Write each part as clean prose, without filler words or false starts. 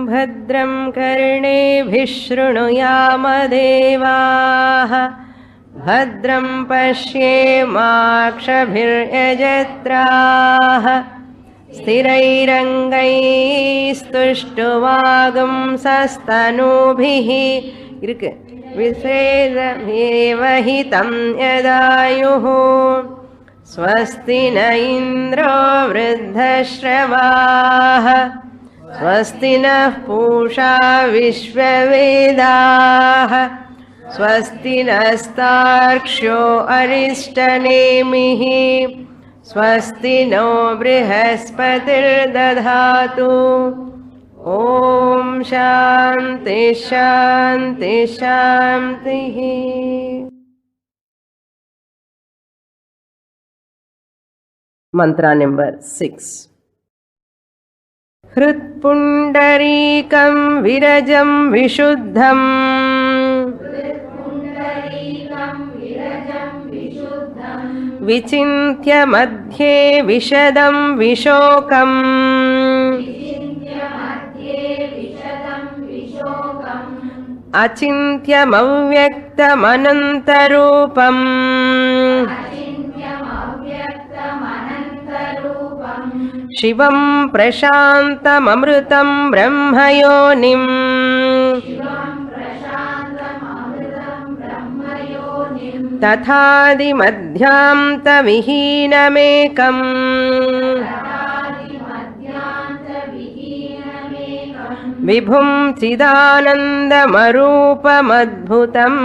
भद्रं कर्णेभिः शृणुयामदेवाः भद्रं पश्येमाक्षभिर्यजत्राः स्थिरैरङ्गैस्तुष्टुवागुंसस्तनूभिः विषेदमेवहितं यदायुः स्वस्ति न इन्द्रो वृद्धश्रवाः स्वस्ति नः पूषा विश्ववेदाः स्वस्ति नस्तार्क्ष्यो अरिष्टनेमिः स्वस्ति नो बृहस्पतिर्दधातु ॐ शान्ति शान्ति शान्तिः। मंत्र नंबर 6। हृत्पुण्डरीकं विरजं विशुद्धं विचिन्त्य मध्ये विशदं विशोकम् अचिन्त्यमव्यक्तमनन्तरूपम् शिवं प्रशान्तममृतं ब्रह्मयोनिम् तथादिमध्यान्तविहीनमेकम् विभुं चिदानन्दमरूपमद्भुतम्।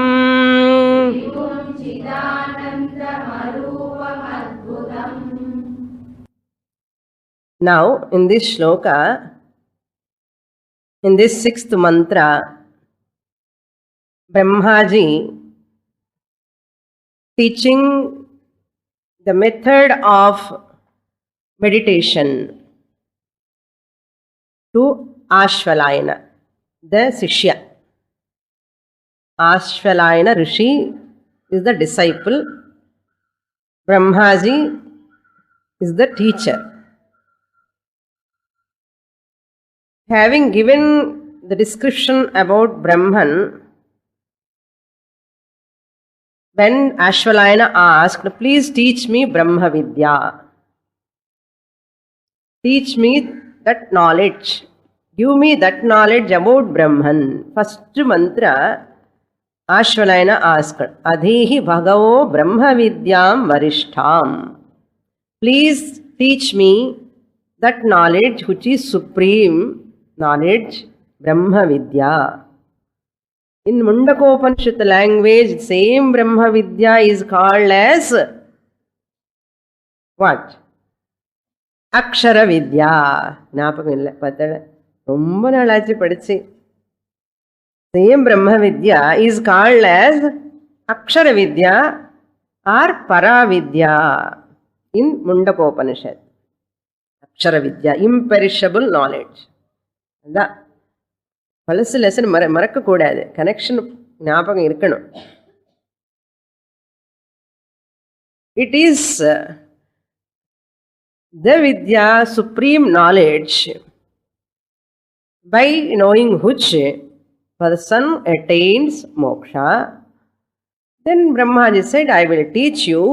Now in this shloka, in this 6th mantra, Brahmaji teaching the method of meditation to Ashvalayana, the Sishya. Ashvalayana Rishi is the disciple, Brahmaji is the teacher. Having given the description about Brahman, when Ashvalayana asked, please teach me Brahma Vidya. Teach me that knowledge. Give me that knowledge about Brahman. First mantra, Ashvalayana asked, Adhihi Bhagavo Brahma Vidyam Varishtham. Please teach me that knowledge which is supreme knowledge, Brahma Vidya. In Mundakopanishad language, same Brahma Vidya is called as what? Akshara Vidya. Same Brahma Vidya is called as Akshara Vidya or Para Vidya in Mundakopanishad. Akshara Vidya, imperishable knowledge. The பழசு lesson மறக்கக்கூடாது, connection ஞாபகம் இருக்கணும். It is the Vidya, supreme knowledge, by knowing which person attains moksha. Then Brahmaji said, I will teach you.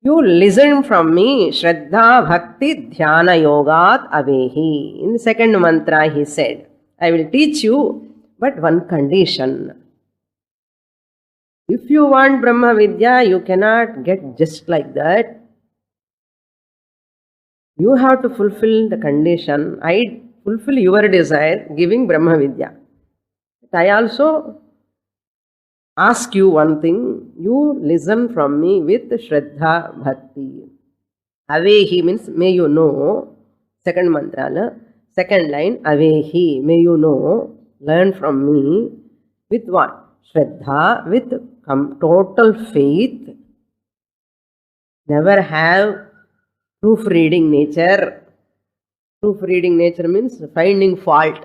You listen from me, Shraddha Bhakti Dhyana Yogat Avehi. In the second mantra he said, I will teach you, but one condition. If you want Brahma Vidya, you cannot get just like that. You have to fulfill the condition. I fulfill your desire, giving Brahma Vidya. But I also ask you one thing, you listen from me with Shraddha Bhakti. Avehi means may you know. Second mantra, second line, Avehi, may you know, learn from me with what? Shraddha, with total faith. Never have proofreading nature. Proofreading nature means finding fault.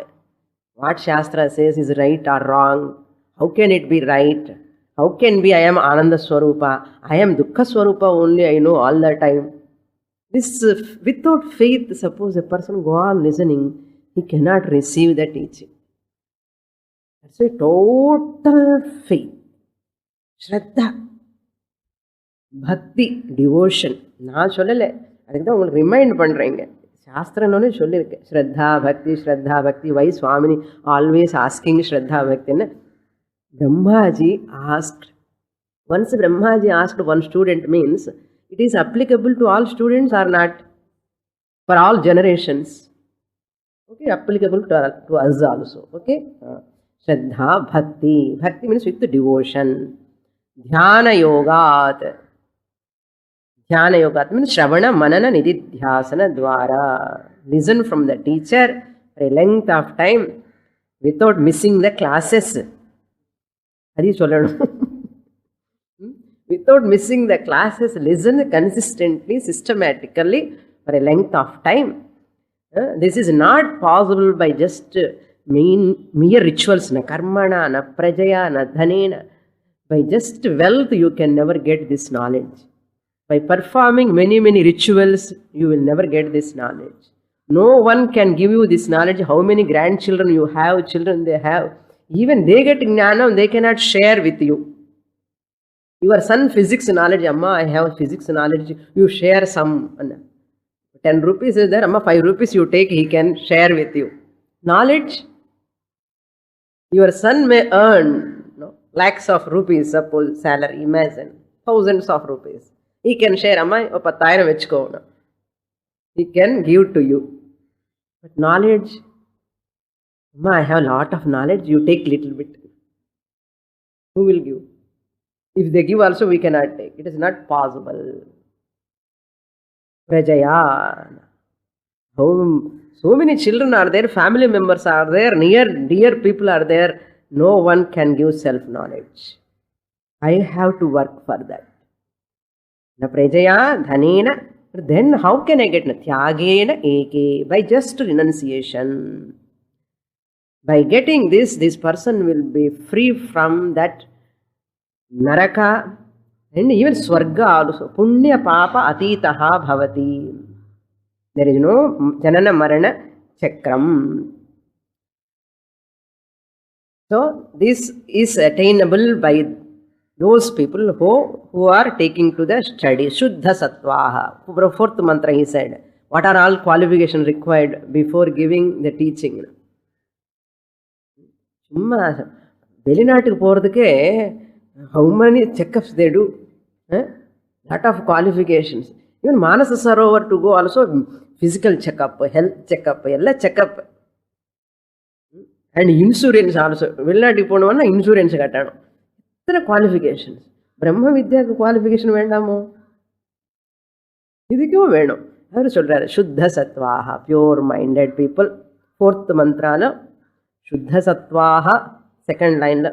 What Shastra says is right or wrong. How can it be right? How can be I am Ananda Swarupa? I am Dukkha Swarupa only, I know all the time. This without faith, suppose a person go on listening, he cannot receive the teaching. That's a total faith. Shraddha, bhakti, devotion. நான் சொல்லலை, அதுக்கு தான் உங்களுக்கு remind பண்ணுறேங்க. சாஸ்திரம்னு சொல்லியிருக்கேன். ஸ்ரத்தா பக்தி, ஸ்ரத்தா பக்தி. வை சுவாமினி always asking ஸ்ரத்தா பக்தின்னு. Brahmaji asked. Once Brahmaji asked one student means it is applicable to all students or not? For all generations. Okay, applicable to us also. Okay. Shraddha, bhakti. Bhakti means with devotion. Dhyana yogat. Dhyana yogat means Shravana, Manana, Nididhyasana Dwara. Listen from the teacher for a length of time without missing the classes. Adi sollanu. Without missing the classes, listen consistently, systematically for a length of time. This is not possible by just mere rituals, na karmana, na prajaya, na dhanena. By just wealth, you can never get this knowledge. By performing many rituals, you will never get this knowledge. No one can give you this knowledge. How many grandchildren you have, children they have. Even they get jnana, they cannot share with you. Your son physics knowledge, Amma, I have physics knowledge, you share some. 10 rupees is there, Amma, 5 rupees you take, he can share with you. Knowledge, your son may earn lakhs of rupees, suppose salary, imagine, thousands of rupees. He can share, Amma, 10,000 vechko. He can give to you. But knowledge, Amma, I have a lot of knowledge, you take little bit. Who will give? If they give also, we cannot take. It is not possible. Prajaya. So many children are there, family members are there, near dear people are there. No one can give self-knowledge. I have to work for that. Na prajaya, dhanena. Then how can I get tyagena eke? By just renunciation. By getting this person will be free from that Naraka and even Swarga also. Punya Papa Atitaha Bhavati. There is no Janana Marana Chakram. So this is attainable by those people who are taking to the study. Shuddha Sattvaha. Fourth mantra he said. What are all qualifications required before giving the teaching? வெளிநாட்டுக்கு போகிறதுக்கே how many checkups they do? Lot of qualifications. Even Manasa Sarovar to go also physical checkup, health checkup, ella checkup. And insurance also. வெளிநாட்டுக்கு போனோம்னா insurance கட்டணும். இத்தனை qualifications. பிரம்ம வித்யாக்கு qualification வேண்டாமோ? இதுக்கும் வேணும். அவர் சொல்றாரு சுத்த சத்வாஹா, pure minded people. Fourth mantraல சுத்த சத்வாஹா, second lineல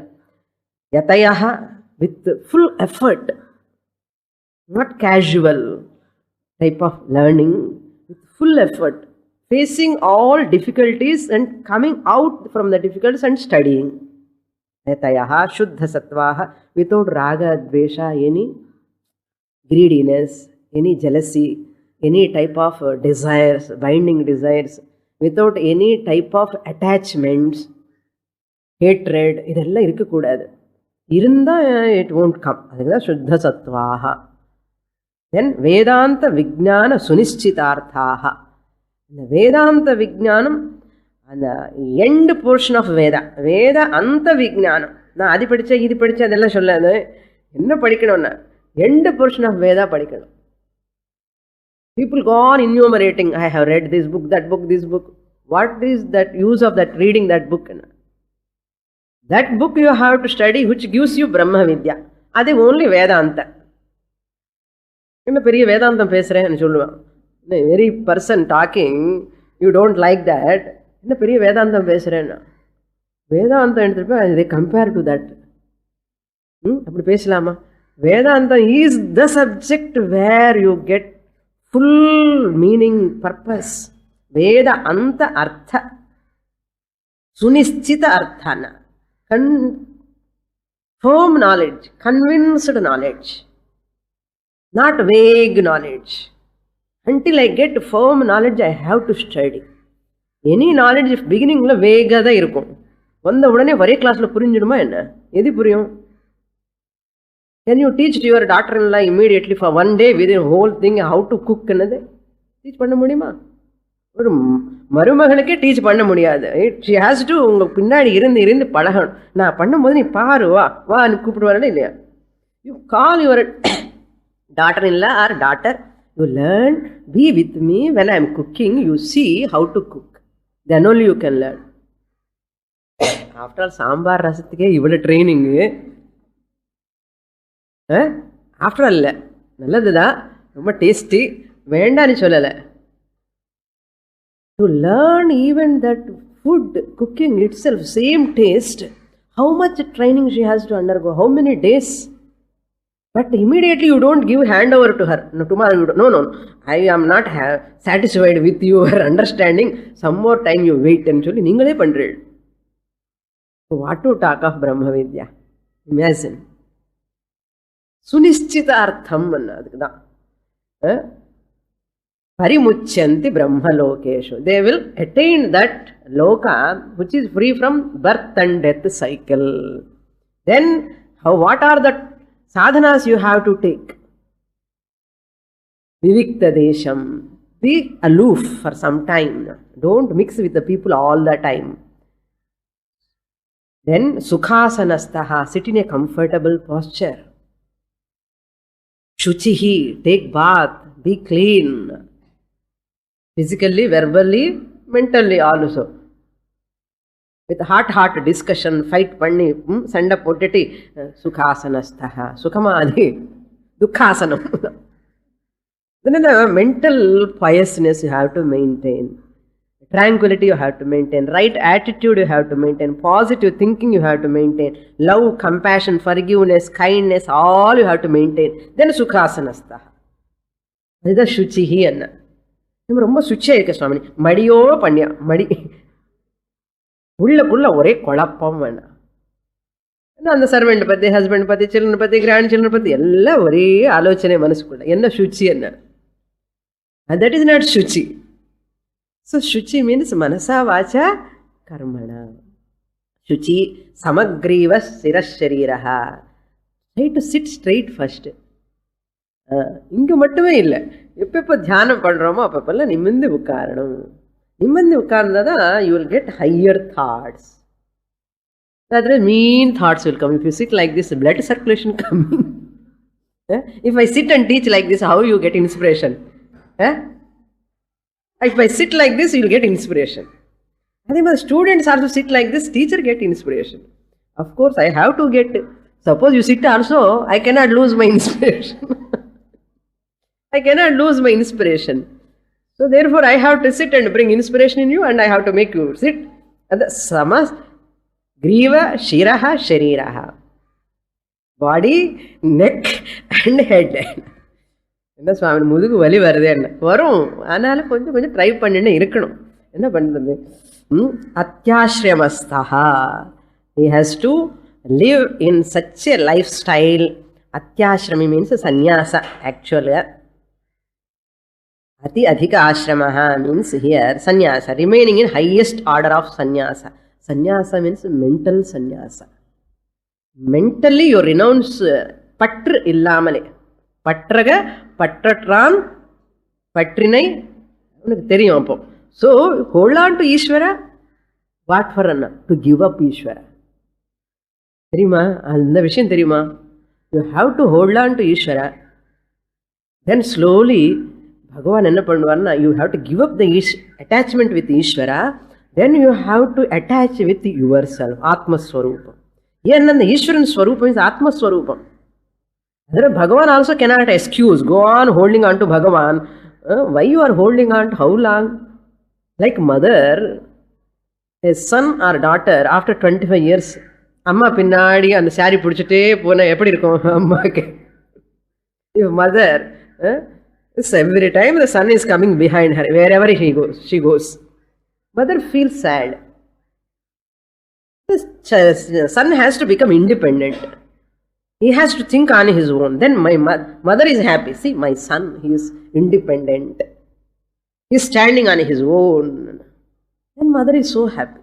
Yatayaha, with full effort, not casual type of learning, with full effort, facing all difficulties and coming out from the difficulties and studying. Yatayaha, Shuddha Sattvaha, without raga, dvesha, any greediness, any jealousy, any type of desires, binding desires, without any type of attachments, hatred, idella irukkukodadu. Irunda it won't come. That's Shuddha Sattvaha. Then Vedanta Vijnana Sunischitarthaha. The Vedanta Vijnanam and the end portion of Veda. Veda Anta Vijnanam. Na Adi Padicha, Idi Padicha, Della Sholana. Enna Padikana. End portion of Veda Padikana. People go on enumerating. I have read this book, that book, this book. What is that use of that reading that book? That book you have to study which gives you Brahma Vidya. That is only Vedanta. In a period Vedanta very person talking, you don't like that. In a period Vedanta Vedanta they compare to that. Vedanta is the subject where you get full meaning, purpose. Veda Anta Artha. Sunischita Arthana. Firm knowledge, convinced knowledge, not vague knowledge. Until I get firm knowledge, I have to study. Any knowledge beginningல வேகா தான் இருக்கும். வந்த உடனே ஒரே கிளாஸ்ல புரிஞ்சிடுமா என்ன? எது புரியும்? Can you teach to your daughter-in-law immediately for one day within whole thing how to cook என்னது? டீச் பண்ண முடியுமா? ஒரு மருமகளுக்கே டீச் பண்ண முடியாது. She has to உங்க பின்னாடி இருந்து பழகணும். நான் பண்ணும்போது நீ பாரு வா நீ கூப்பிடுவாரே இல்லையா? You call your daughter-in-law or daughter, you learn, be with me when I am cooking, you see how to cook. Then only you can learn. After all, sambar ரசத்துக்கே இவ்வளோ ட்ரைனிங்கு. ஆஃப்டர் ஆல் இல்லை, நல்லதுதான், ரொம்ப டேஸ்டி, வேண்டான்னு சொல்லலை. To learn even that food, cooking itself, same taste, how much training she has to undergo, how many days. But immediately you don't give handover to her. No, tomorrow you don't. No, I am not satisfied with your understanding. Some more time you wait and சொல்லி நீங்களே பண்றீங்க. So what to talk of Brahma Vidya? Imagine. சுனிஷ்சிதார்த்தம் அதுக்கு தான். Parimuchyanti Brahma Lokeshu. They will attain that loka which is free from birth and death cycle. Then what are the sadhanas you have to take? Vivikta Desham. Be aloof for some time. Don't mix with the people all the time. Then Sukhasanastaha. Sit in a comfortable posture. Shuchihi. Take bath. Be clean. Physically, verbally, mentally also. With heart discussion, fight panni, sanda poteti, sukhasanastaha, sukhamadi, dukkhasanam. Then the mental piousness you have to maintain. Tranquility you have to maintain. Right attitude you have to maintain. Positive thinking you have to maintain. Love, compassion, forgiveness, kindness, all you have to maintain. Then sukhasanastaha. This is shuchihi anna. நம்ம ரொம்ப சுவிட்சாக இருக்க சுவாமி, மடியோ பண்ணியா மடி, உள்ளக்குள்ள ஒரே குழப்பம் வேணாம். அந்த servant பற்றி, ஹஸ்பண்ட் பற்றி, சில்ட்ரன் பற்றி, கிராண்ட் சில்ட்ரன் பற்றி எல்லாம் ஒரே ஆலோசனை மனசுக்குள்ள. என்ன சுச்சி என்ன? தட் இஸ் நாட் சுச்சி. ஸோ சுச்சி மீன்ஸ் மனசா வாச்சா கர்மணா. சுச்சி சமக்ரீவ சிரஷரீரா. Try to sit straight first. இங்கே மட்டுமே இல்லை, எப்பப்போ தியானம் பண்ணுறோமோ அப்பப்பெல்லாம் நிமிர்ந்து உட்காரணும். நிமிர்ந்து உட்கார்ந்தா தான் you will get higher thoughts. அதில் mean thoughts will come. If you sit like this, blood circulation coming. If I sit and teach like this, how you get inspiration? If I sit like this, you will get inspiration. அதே மாதிரி students also sit like this, teacher get inspiration. Of course I have to get. Suppose you sit also, I cannot lose my inspiration. I cannot lose my inspiration. So therefore I have to sit and bring inspiration in you, and I have to make you sit. And samas griva shiraha shariraha. Body, neck and head. என்ன சுவாமி முதுகு வலி வருது என்ன வரும், அதனால கொஞ்சம் கொஞ்சம் try பண்ணின்னு இருக்கணும். என்ன பண்ணுறது? அத்தியாஸ்ரமஸ்தா. He has to live in such a lifestyle. Atyashrami means sannyasa actually. Ati adhika ashramaha means here sannyasa, remaining in highest order of sannyasa. Sannyasa means mental sannyasa. Mentally you renounce பற்று இல்லாமலே. பற்றக பற்றற்றான் பற்றினை உனக்கு தெரியும் அப்போ. So hold on to Ishwara. What for அண்ணா? To give up Ishwara. தெரியுமா அந்த விஷயம்? தெரியுமா? You have to hold on to Ishwara. Then slowly பகவான் என்ன பண்ணுவார்னா, you have to give up the attachment with Ishwara. Then you have to attach with your self, ஆத்மஸ்வரூபம். ஏன்னா அந்த ஈஸ்வரன் ஸ்வரூபம் இஸ் ஆத்மஸ்வரூபம். அதில் பகவான் also cannot excuse, go on holding on to Bhagavan. Why you are holding on to how long? Like mother, a son or daughter after 25 years, அம்மா பின்னாடி அந்த சாரி பிடிச்சிட்டே போனால் எப்படி இருக்கும் அம்மாவுக்கு? Mother every time the son is coming behind her, wherever she goes, mother feels sad. The son has to become independent. He has to think on his own. Then my mother is happy. See, my son, he is independent. He is standing on his own. Then mother is so happy.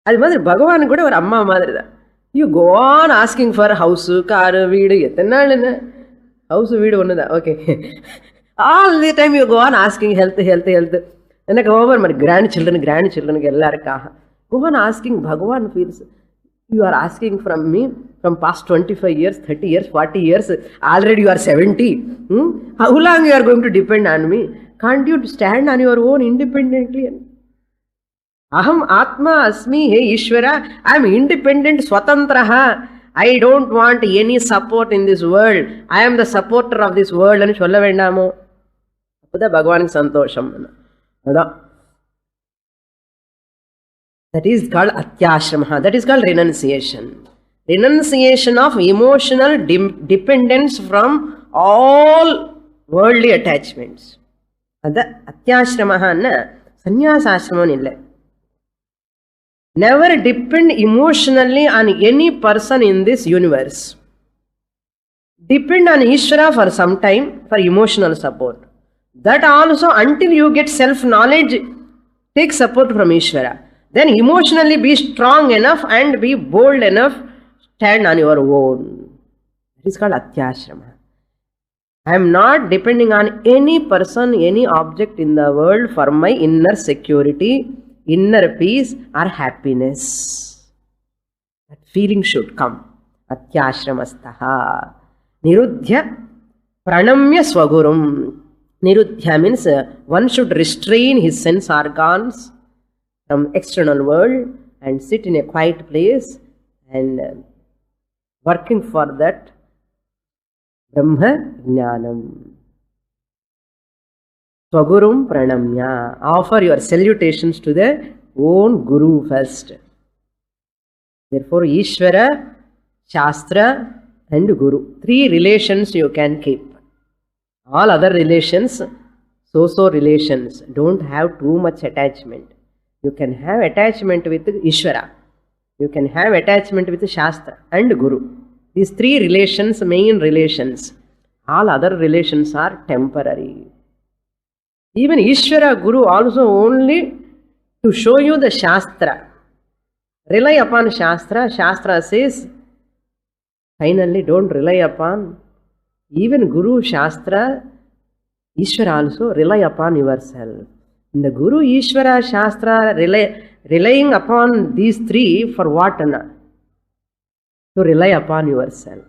அது மாதிரி பகவான் கூட ஒரு அம்மா மாதிரி தான். You go on asking for house, car, வீடு, எத்தனை நாள் என்ன ஹவுஸ் வீடு ஒன்று தான். Okay, all the time you go on asking health health health. எனக்கு ஓவர் மாதிரி கிராண்ட் சில்ட்ரனுக்கு எல்லாருக்காக go on asking. Bhagavan feels you are asking from me from past 25 years, 30 years, 40 years. Already you are 70. How long you are going to depend on me? Can't you stand on your own independently? Aham Atma Asmi, hey Ishvara, I am independent, Swatantraha. I don't want any support in this world. I am the supporter of this world. And solla vendamo. Appuda Bhagavanukku santosham. That is called Atyashrama. That is called renunciation. Renunciation of emotional dependence from all worldly attachments. That's Atyashrama. Sannyasashramam illa. Never depend emotionally on any person in this universe. Depend on Ishvara for some time for emotional support. That also until you get self-knowledge, take support from Ishvara. Then emotionally be strong enough and be bold enough, stand on your own. It is called Atyashrama. I am not depending on any person, any object in the world for my inner security, inner peace or happiness. That feeling should come. Atyashramastaha. Niruddhya pranamya swagurum. Niruddhya means one should restrain his sense organs from external world and sit in a quiet place and working for that Brahma Jnanam. Swagurum pranamya. Offer your salutations to the own Guru first. Therefore, Ishvara, Shastra and Guru. 3 relations you can keep. All other relations, so relations. Don't have too much attachment. You can have attachment with Ishvara. You can have attachment with Shastra and Guru. These 3 relations, main relations. All other relations are temporary. Even Ishvara, Guru also only to show you the Shastra. Rely upon Shastra. Shastra says, finally don't rely upon. Even Guru, Shastra, Ishvara also rely upon yourself. In the Guru, Ishvara, Shastra, relying upon these 3 for what? To rely upon yourself.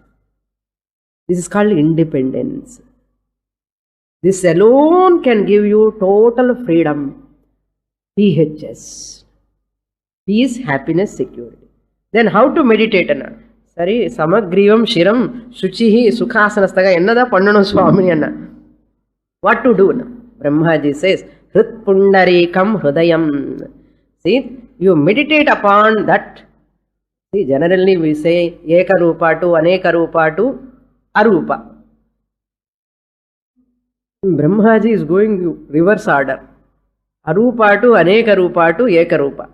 This is called independence. This alone can give you total freedom. PHS. Peace, happiness, security. Then how to meditate? Sari, samagrivam, shiram, shuchihi, sukhasanastaga, ennada pannanu swami anna. What to do? Brahmaji says, Hrit pundarikam hrudayam. See, you meditate upon that. See, generally we say, Eka Rupa to Aneka Rupa to Arupa. Brahmaji is going reverse order. Arupa to Aneka Rupa to Eka Rupa.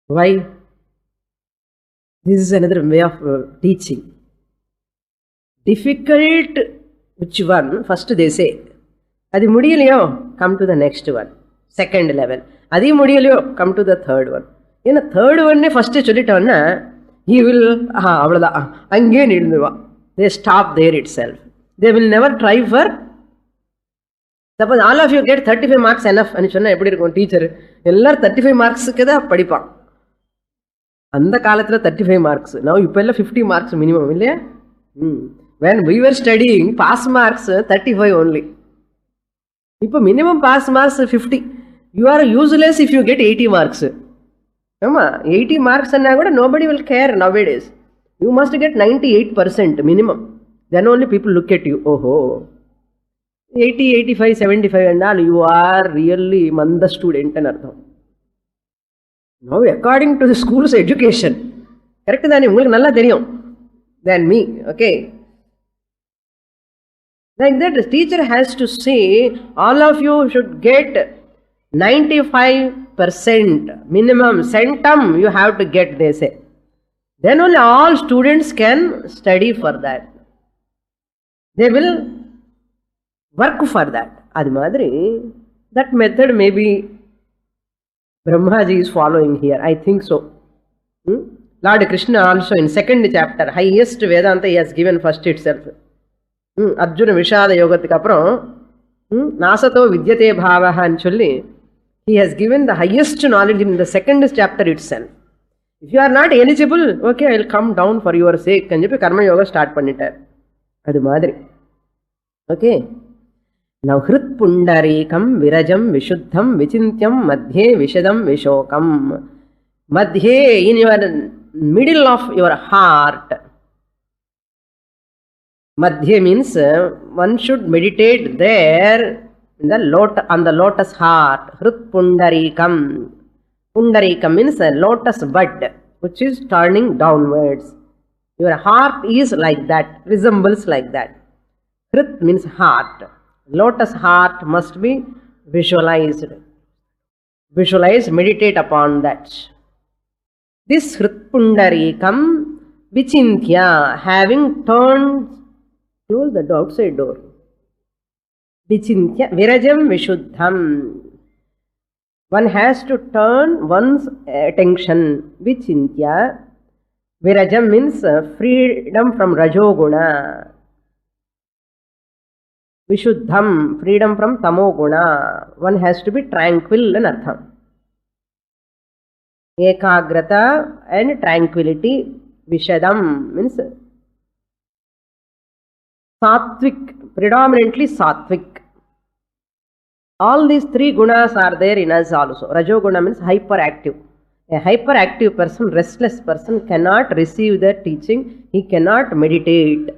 Why? This is another way of teaching. Difficult, which one? First they say, Adi mudiyalayo, come to the next one. Second level. Adi mudiyalayo, come to the third one. In the third one, first sollitavana, he will, avlada, ange nidunduva. They stop there itself. They will never try for. Suppose all of you get 35 marks enough. And teacher, எல்லாரும் 35 marks தான் படிப்பான். அந்த காலத்துல 35 marks. Now இப்ப எல்லாம் 50 marks minimum இல்லையா? When we were studying, pass marks 35 only. இப்போ minimum pass marks 50. You are useless if you get 80 marks. Amma, 80 marks and nobody will care nowadays. You must get 98% minimum. Then only people look at you. Oh, 80, 85, 75 and all, you are really manda student and artham. Now, according to the school's education, correct than me, okay. Like that, the teacher has to say, all of you should get 95% minimum, centum you have to get, they say. Then only all students can study for that. They will work for that. Adi madri, that method maybe Brahmaji is following here. I think so. Lord Krishna also in second chapter, highest Vedanta he has given first itself. Arjuna Vishada Yogathikku appuram Nasato Vidyate Bhavaha ani solli, he has given the highest knowledge in the second chapter itself. If you are not eligible, okay, I will come down for your sake అని చెప్పి కర్మ yoga start பண்ணிட்டார். అది మాదిరి. Okay. Now హృత్ Pundarikam విరజం విశుద్ధం విచింత్యం మధ్యే విషదం విశోకం. మధ్యే in your middle of your heart. Madhya means one should meditate there in the on the lotus heart. Hrit Pundarikam. Pundarikam means a lotus bud which is turning downwards. Your heart is like that, resembles like that. Hrit means heart. Lotus heart must be visualized. Visualize, meditate upon that. This Hrit Pundarikam Vichintya, having turned, close the outside door. Vichintya Virajam Vishuddham. One has to turn one's attention. Vichintya. Virajam means freedom from Rajoguna. Vishuddham, freedom from Tamoguna. One has to be tranquil in artham. Ekagrata and tranquility. Vishadam means Sattvic, predominantly Sattvic. All these three gunas are there in us also. Rajoguna means hyperactive. A hyperactive person, restless person cannot receive the teaching. He cannot meditate.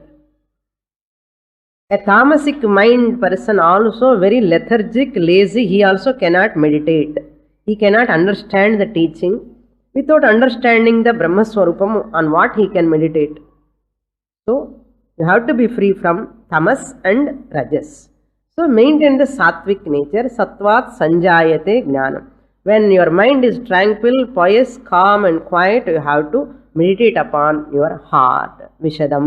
A tamasic mind person also very lethargic, lazy. He also cannot meditate. He cannot understand the teaching. Without understanding the Brahma Swarupam, on what he can meditate? So, you have to be free from tamas and rajas. So maintain the sattvic nature. Sattvat sanjayate jnanam. When your mind is tranquil, pious, calm and quiet, you have to meditate upon your heart. Vishadam,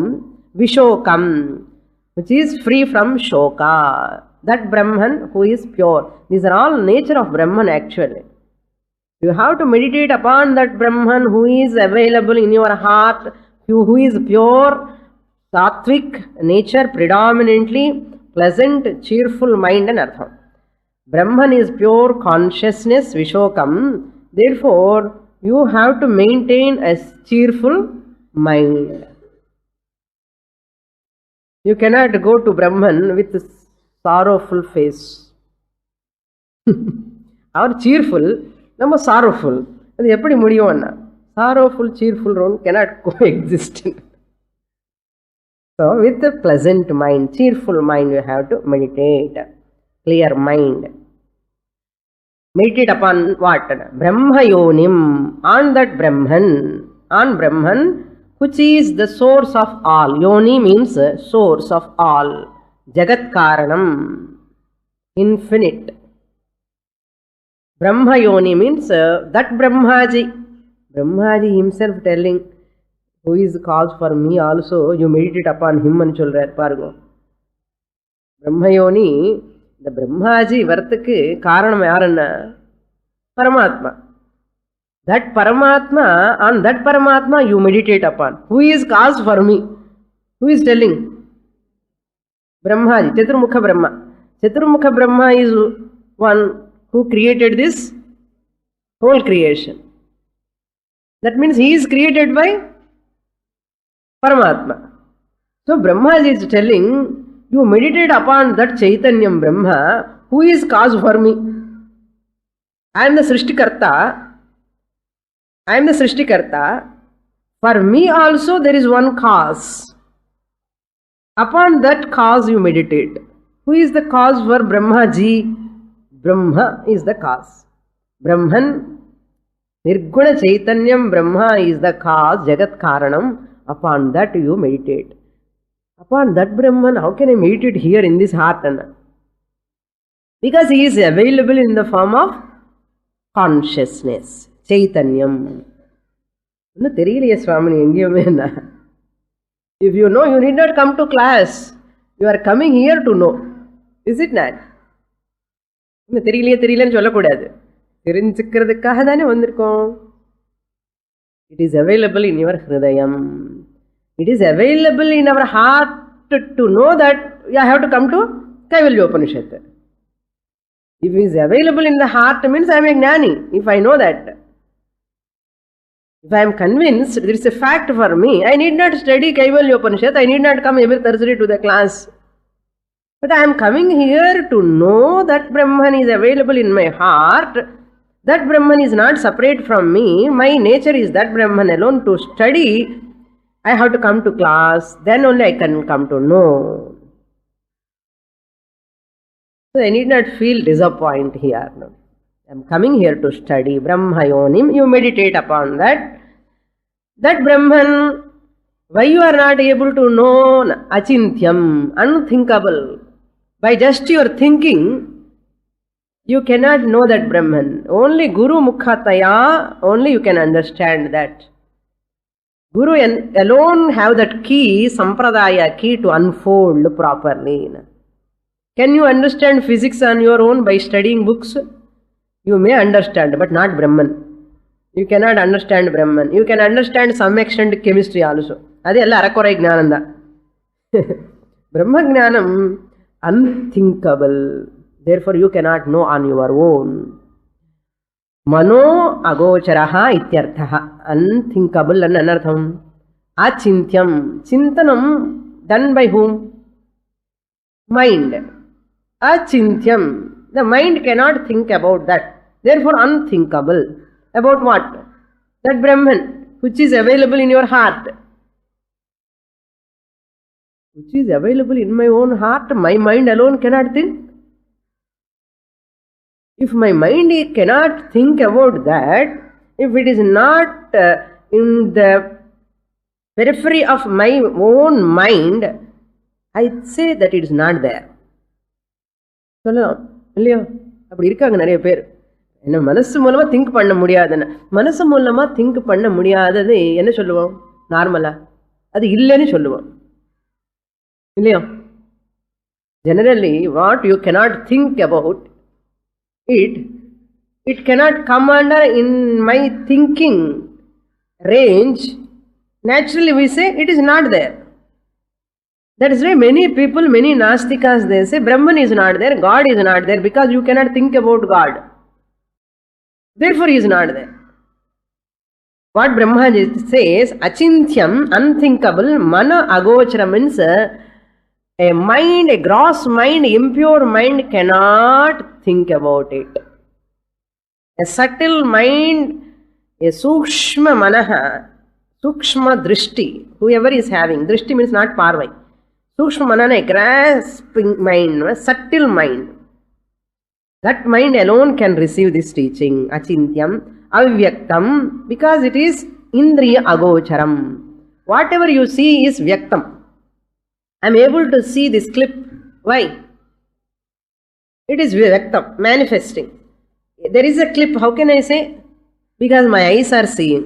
vishokam, which is free from shoka. That Brahman who is pure. These are all nature of Brahman actually. You have to meditate upon that Brahman who is available in your heart, who is pure, Sattvic nature, predominantly pleasant, cheerful mind and artham. Brahman is pure consciousness, Vishokam. Therefore, you have to maintain a cheerful mind. You cannot go to Brahman with a sorrowful face. Or cheerful, நம்ம sorrowful. அது எப்படி முடியும் அண்ணா? Sorrowful, cheerful cannot coexist. So, with a pleasant mind, cheerful mind, you have to meditate. Clear mind. Meditate upon what? Brahma Yonim. On that Brahman. On Brahman, which is the source of all. Yoni means source of all. Jagat Karanam. Infinite. Brahma Yoni means that Brahmaji. Brahmaji himself telling, who is the cause for me also, you meditate upon him and சொல்றார் பாருங்க. பிரம்மயோனி, இந்த பிரம்மாஜி வரத்துக்கு காரணம் யாருன்னா பரமாத்மா. That Paramatma, on that Paramatma you meditate upon. Who is cause for me? Who is telling? Brahmaji, Chaturmukha Brahma. Chaturmukha Brahma is one who created this whole creation. That means he is created by Paramatma. So Brahmaji is telling, you meditate upon that Chaitanyam Brahma, who is cause for me. I am the Srishtikarta. I am the Srishtikarta. For me also there is one cause. Upon that cause you meditate. Who is the cause for Brahmaji? Brahma is the cause. Brahman, Nirguna Chaitanyam Brahma is the cause, Jagat Karanam. Upon that you meditate. Upon that Brahman, how can I meditate here in this heart? Because he is available in the form of consciousness, Chaitanyam. இன்னும் தெரியலையே சுவாமி எங்கேயுமே என்ன. If you know, you need not come to class. You are coming here to know. Is it not? இன்னும் தெரியலைன்னு சொல்லக்கூடாது. தெரிஞ்சுக்கிறதுக்காக தானே வந்திருக்கோம். It is available in your hridayam. It is available in our heart to know that I have to come to Kaivalya Upanishad. If it is available in the heart means I am a gnani. If I know that. If I am convinced there is a fact for me, I need not study Kaivalya Upanishad. I need not come every Thursday to the class. But I am coming here to know that Brahman is available in my heart. That Brahman is not separate from me. My nature is that Brahman alone. To study, I have to come to class. Then only I can come to know. So I need not feel disappointed here. No. I am coming here to study Brahma Yonim. You meditate upon that. That Brahman, why you are not able to know Achintyam, unthinkable. By just your thinking, you cannot know that Brahman. Only Guru Mukhataya, only you can understand that. Guru alone have that key, Sampradaya key to unfold properly. Can you understand physics on your own by studying books? You may understand, but not Brahman. You cannot understand Brahman. You can understand some extent chemistry also. Adi alla arakorai gnananda. Brahma gnanam unthinkable. Therefore you cannot know on your own. Mano agocharaha ityarthaha. Unthinkable and anartham. Achintyam. Chintanam done by whom? Mind. Achintyam. The mind cannot think about that. Therefore unthinkable. About what? That Brahman which is available in your heart. Which is available in my own heart. My mind alone cannot think. If my mind cannot think about that, if it is not in the periphery of my own mind, I say that it is not there. சொல்லலாம் இல்லையோ? அப்படி இருக்காங்க நிறைய பேர். என்ன மனசு மூலமா think பண்ண முடியாதுன்னு. மனசு மூலமா திங்க் பண்ண முடியாதது என்ன சொல்லுவோம் நார்மலா? அது இல்லைன்னு சொல்லுவோம் இல்லையோ? Generally, what you cannot think about, it cannot come under in my thinking range. Naturally we say it is not there. That is why many people, many Nastikas, they say Brahman is not there, God is not there, because you cannot think about God. Therefore he is not there. What Brahma says, Achintyam, unthinkable, mana agochara means a mind, a gross mind, impure mind cannot think about it. A subtle mind, a sukshma manaha, sukshma drishti, whoever is having, drishti means not parvai. Sukshma manana, a grasping mind, a subtle mind. That mind alone can receive this teaching, Achintyam, Avyaktam, because it is Indriya Agocharam. Whatever you see is Vyaktam. I am able to see this clip. Why? It is Vyaktam, manifesting. There is a clip, how can I say? Because my eyes are seeing.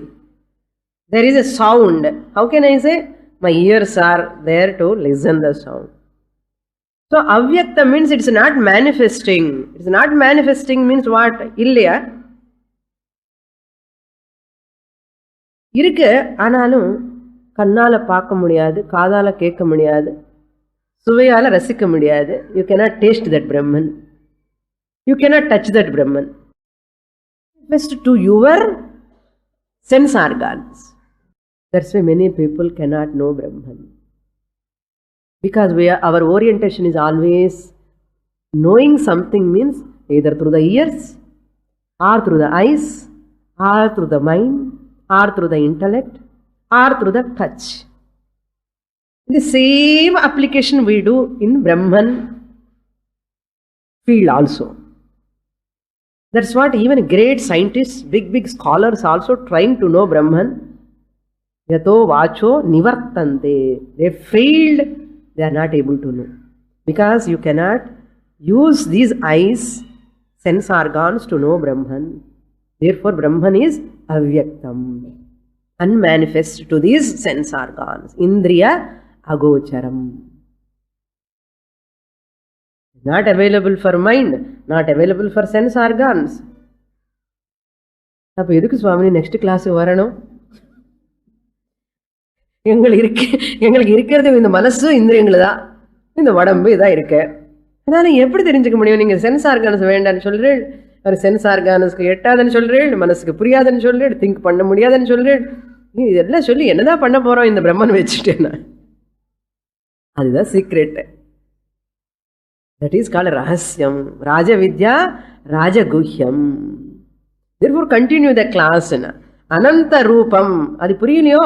There is a sound. How can I say? My ears are there to listen the sound. So avyakta means it is not manifesting. It is not manifesting means what? Illaya. இருக்கு ஆனாலும் கண்ணால பார்க்க முடியாது, காதால கேட்க முடியாது, சுவையால ரசிக்க முடியாது. You cannot taste that Brahman. You cannot touch that Brahman. Just to your sense organs. That's why many people cannot know Brahman. Because our orientation is always knowing something means either through the ears, or through the eyes, or through the mind, or through the intellect, or through the touch. The same application we do in Brahman field also. That's what even great scientists, big scholars also trying to know Brahman. Yato vacho nivartante. They failed, they are not able to know. Because you cannot use these eyes, sense organs to know Brahman. Therefore Brahman is avyaktam. unmanifest to these sense organs. Indriya agocharam. Not available for mind, not available for sense organs. அப்போ எதுக்கு சுவாமி next கிளாஸுக்கு வரணும்? எங்களுக்கு இருக்கிறது இந்த மனசு இந்திரியங்கள் தான், இந்த உடம்பு இதான் இருக்கு. அதனால எப்படி தெரிஞ்சுக்க முடியும்? நீங்கள் சென்ஸ் ஆர்கானஸ் வேண்டான்னு சொல்கிறேன், ஒரு சென்ஸ் ஆர்கானஸ்க்கு எட்டாதுன்னு சொல்கிறேன், மனசுக்கு புரியாதுன்னு சொல்கிறேன், திங்க் பண்ண முடியாதுன்னு சொல்கிறேன். நீ இதெல்லாம் சொல்லி என்னதான் பண்ண போகிறோம் இந்த பிரம்மன் வச்சுட்டேன்னா? அதுதான் secret. That is called Rahasyam. Raja Vidya, Raja Guhyam. Therefore, continue the class. Ananta Rupam. Adi puriyaliyo?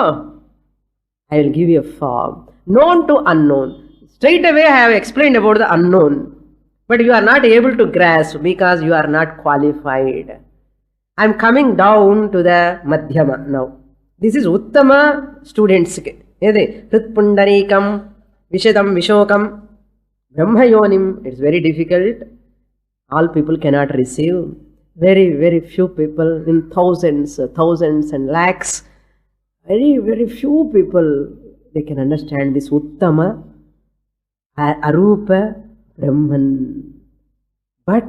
I will give you a form. Known to unknown. Straight away I have explained about the unknown. But you are not able to grasp because you are not qualified. I am coming down to the Madhyama now. This is Uttama students. Hritpundarikam, Vishadam, Vishokam. Brahma Yonim, it's very difficult. All people cannot receive. Very, very few people, in thousands and lakhs, very, very few people, they can understand this Uttama, Arupa, Brahman. But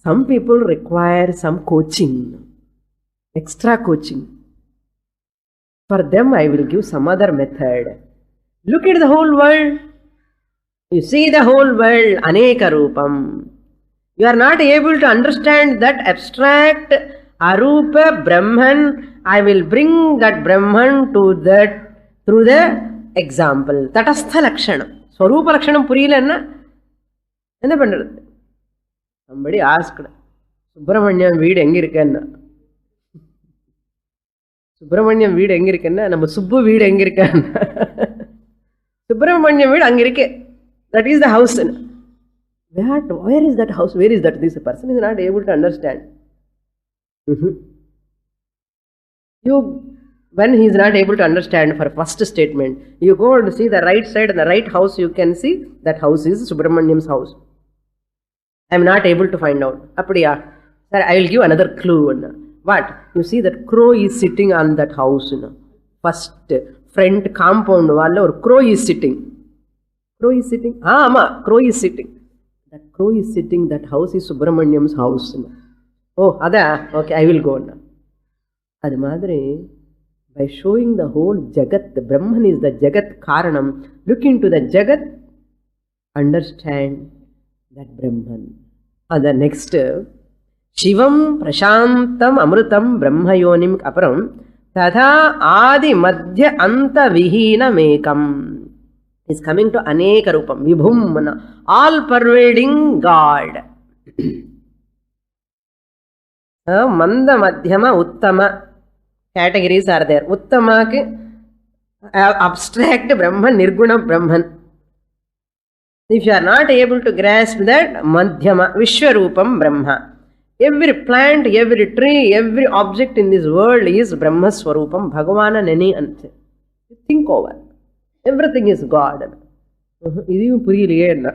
some people require some coaching, extra coaching. For them, I will give some other method. Look at the whole world. You see the whole world, Aneka Rupam. You are not able to understand that abstract Arupa Brahman. I will bring that Brahman to that through the example. Tatastha Lakshanam. Swarupa Lakshanam Purila enna? Enna pandrathu? Somebody asked, Subramanyam veedu enga irukkenna? Subramanyam veedu enga irukkenna? Nama Subbu veedu enga irukkenna? Subramanyam veedu anga irukke. That is the house. Where is that house? Where is that? This person is not able to understand. When he is not able to understand for first statement, you go and see the right side and the right house, you can see that house is Subramanyam's house. I am not able to find out. Appadiya. Sir, I will give another clue. What? You see that crow is sitting on that house. First front compound walla or crow is sitting. Crow is sitting. Crow is sitting. That crow is sitting, that house is Subramanyam's house. Oh, ada? Okay, I will go now. Adi madre, by showing the whole Jagat, the Brahman is the Jagat Karanam. Look into the Jagat, understand that Brahman. And the next, Shivam Prashantam Amrutam Brahma Yonim Aparam Tadha Adi Madhya Anta Vihina Mekam. Is coming to Aneka Rupam, Vibhum, all pervading God. Manda Madhyama Uttama categories are there. Uttama abstract Brahman, Nirguna Brahman. If you are not able to grasp that, Madhyama, Vishwarupam Brahma. Every plant, every tree, every object in this world is Brahma Swarupam, Bhagavana Neni Ante. Think over. Everything is God. Idu puriyaliye enna.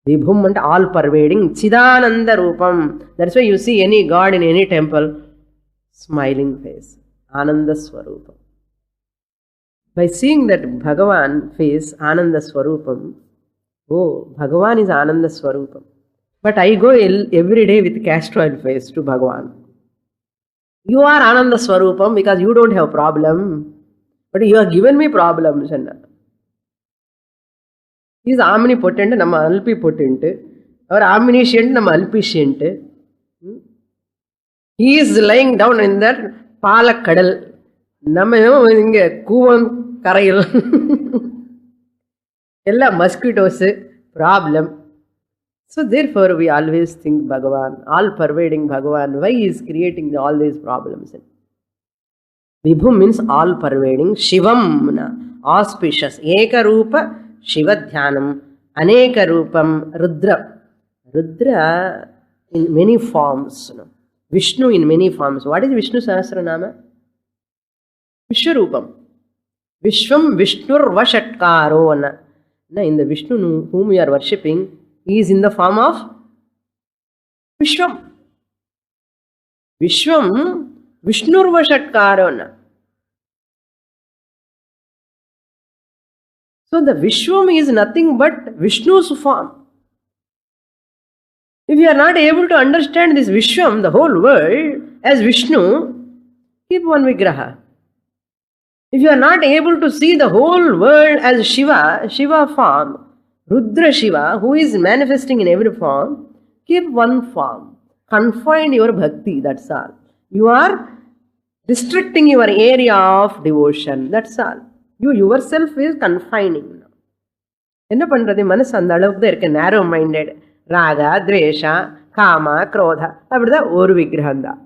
Vibhum and all pervading Chidananda Rupam. That's why you see any God in any temple, smiling face. Ananda Swarupam. By seeing that Bhagavan face, Ananda Swarupam, oh, Bhagavan is Ananda Swarupam. But I go every day with castor oil face to Bhagavan. You are Ananda Swarupam because you don't have problem. But you have given me problems. He is omnipotent, nama omnipotent. Or omniscient, nama omniscient. He is lying down in that Palakadal. Nama inge Kuvam Karayil. Ella mosquitoes problem. So therefore we always think Bhagavan, all pervading Bhagavan. Why he is creating all these problems? Vibhum means all pervading. Shivam, auspicious. Eka Rupa, Shiva Dhyanam. Aneka Rupam, Rudra. Rudra in many forms. Vishnu in many forms. What is Vishnu Sahasranama? Vishwarupam. Vishwam Vishnur Vashatkaro. In the Vishnu whom we are worshipping, he is in the form of Vishwam. Vishwam Vishnur Vashatkarana. So the Vishwam is nothing but Vishnu's form. If you are not able to understand this Vishwam, the whole world, as Vishnu, keep one Vigraha. If you are not able to see the whole world as Shiva form, Rudra Shiva, who is manifesting in every form, keep one form. Confine your bhakti, that's all. You are restricting your area of devotion, that's all. You yourself is confining. என்ன பண்றது? மனசு அந்த அளவுக்கு தான் இருக்கு, narrow minded. ராகா, துவேஷா, காமா, குரோதா, அப்படிதான் ஒரு விக்கிரகம் தான்.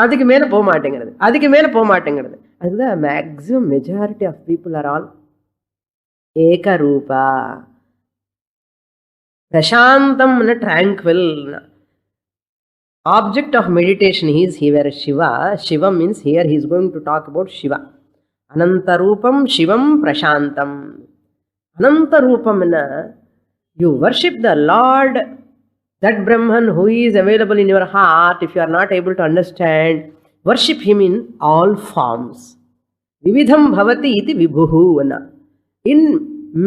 அதுக்கு மேலே போக மாட்டேங்கிறது. அதுதான் maximum majority of people are all ஏகரூபா, பிரசாந்தம், tranquil. Object of meditation is here Shiva. Shiva means here he is going to talk about Shiva. Anantarupam Shivam Prashantam. Anantarupam, you worship the Lord, that Brahman who is available in your heart. If you are not able to understand, worship him in all forms. Vividham bhavati iti vibhuhu. In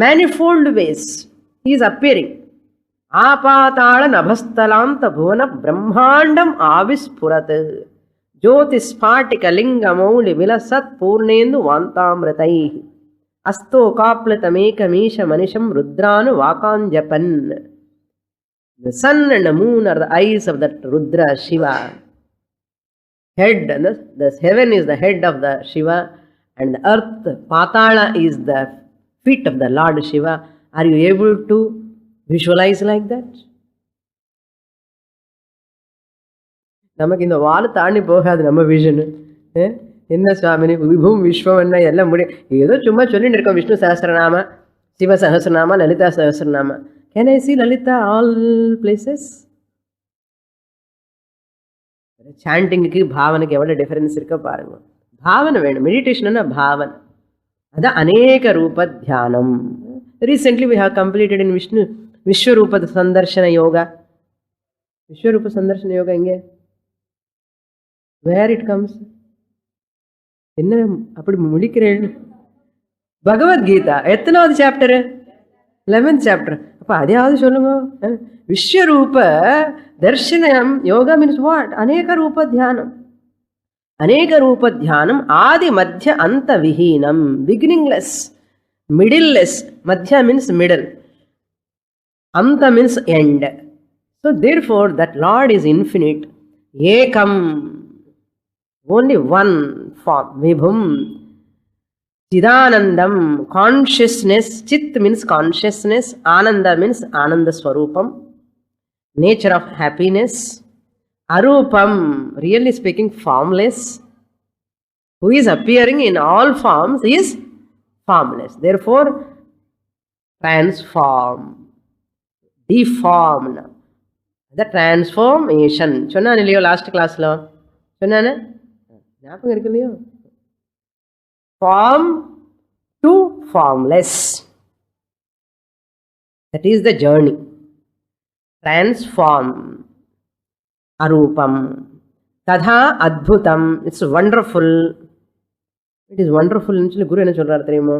manifold ways he is appearing. Apatala nabhastalanta bhuvana brahmandam avispurat jyotispatika lingamouli vilasat purnendu vantamratai asto kaplatamekamisha manisham rudranu vakanjapan. The sun and the moon are the eyes of that Rudra Shiva. Head, the heaven is the head of the Shiva, and the earth, Patala, is the feet of the Lord Shiva. Are you able to visualize like that? நமக்கு இந்த வாழை தாண்டி போகாது நம்ம vision. என்ன சுவாமினி விபும் விஸ்வம் என்ன எல்லாம் முடியும், ஏதோ சும்மா சொல்லிட்டு இருக்கோம். விஷ்ணு சஹஸ்ரநாம, சிவ Sahasranama, Lalitha Sahasranama. Can I see Lalita all places? சாண்டிங்க்கு பாவனைக்கு எவ்வளோ டிஃபரன்ஸ் இருக்க பாருங்க. பாவனை வேணும். மெடிடேஷன்னா பாவனை. அதான் அநேக ரூப தியானம். Recently we have completed in Vishnu Vishwarupa Sandarshana Yoga. Vishwarupa Sandarshana Yoga எங்கே? Where it comes? என்ன அப்படி முடிக்கிறேன்? பகவத்கீதா எத்தனாவது சாப்டரு? 11th chapter. அப்போ அதையாவது சொல்லுங்க. விஸ்வரூப தர்ஷனம் யோகா மீன்ஸ் வாட்? அநேக ரூப தியானம். அநேக ரூப தியானம் ஆதி மத்திய அந்த விஹீனம், பிகினிங்லெஸ், மிடில்லெஸ். மத்திய means middle, anta means end. So therefore that Lord is infinite, ekam, only one form, vibhum, chidanandam, consciousness. Chit means consciousness, ananda means ananda swarupam, nature of happiness. Arupam, really speaking formless, who is appearing in all forms is formless, therefore transform, deformed. The transformation சொன்னான் இல்லையோ last கிளாஸ்ல? சொன்னானே, ஞாபகம் இருக்கு இல்லையோ? Form to formless, that is the journey. Transform. Arupam tadha adbhutam, it's wonderful. It is wonderful. Guru என்ன சொல்றாரு தெரியுமோ?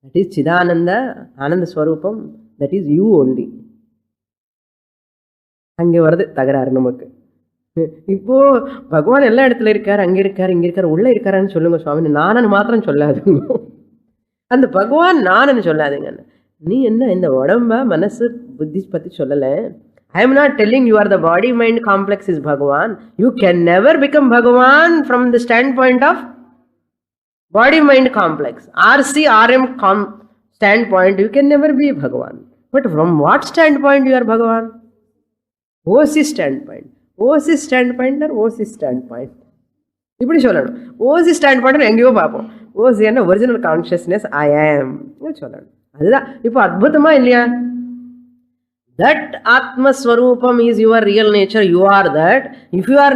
That is Chidananda, Ananda Swarupam, that is you only. அங்கே வருது தகராறு நமக்கு. இப்போ பகவான் எல்லா இடத்துல இருக்காரு, அங்கே இருக்காரு, இங்கே இருக்காரு, உள்ளே இருக்காருன்னு சொல்லுங்க சுவாமி. நானன்னு மாத்திரம் சொல்லாதுங்க. அந்த பகவான் நானன்னு சொல்லாதுங்க. நீ என்ன இந்த உடம்ப மனசு புத்தி பற்றி சொல்லலை. I am not telling you are the body mind complex is Bhagavan. You can never become Bhagavan from the standpoint of body mind complex. RC RM standpoint you can never be Bhagavan. But from what standpoint you are Bhagavan? OC standpoint. OC standpoint or OC standpoint. இப்படி சொல்லணும். OC standpoint எங்கேயோ பார்ப்போம். OC என்ன original consciousness ஐ ஆம் சொல்லணும். அதுதான் இப்போ அற்புதமா இல்லையா? That Atma Swarupam is your real nature. You are that. If you are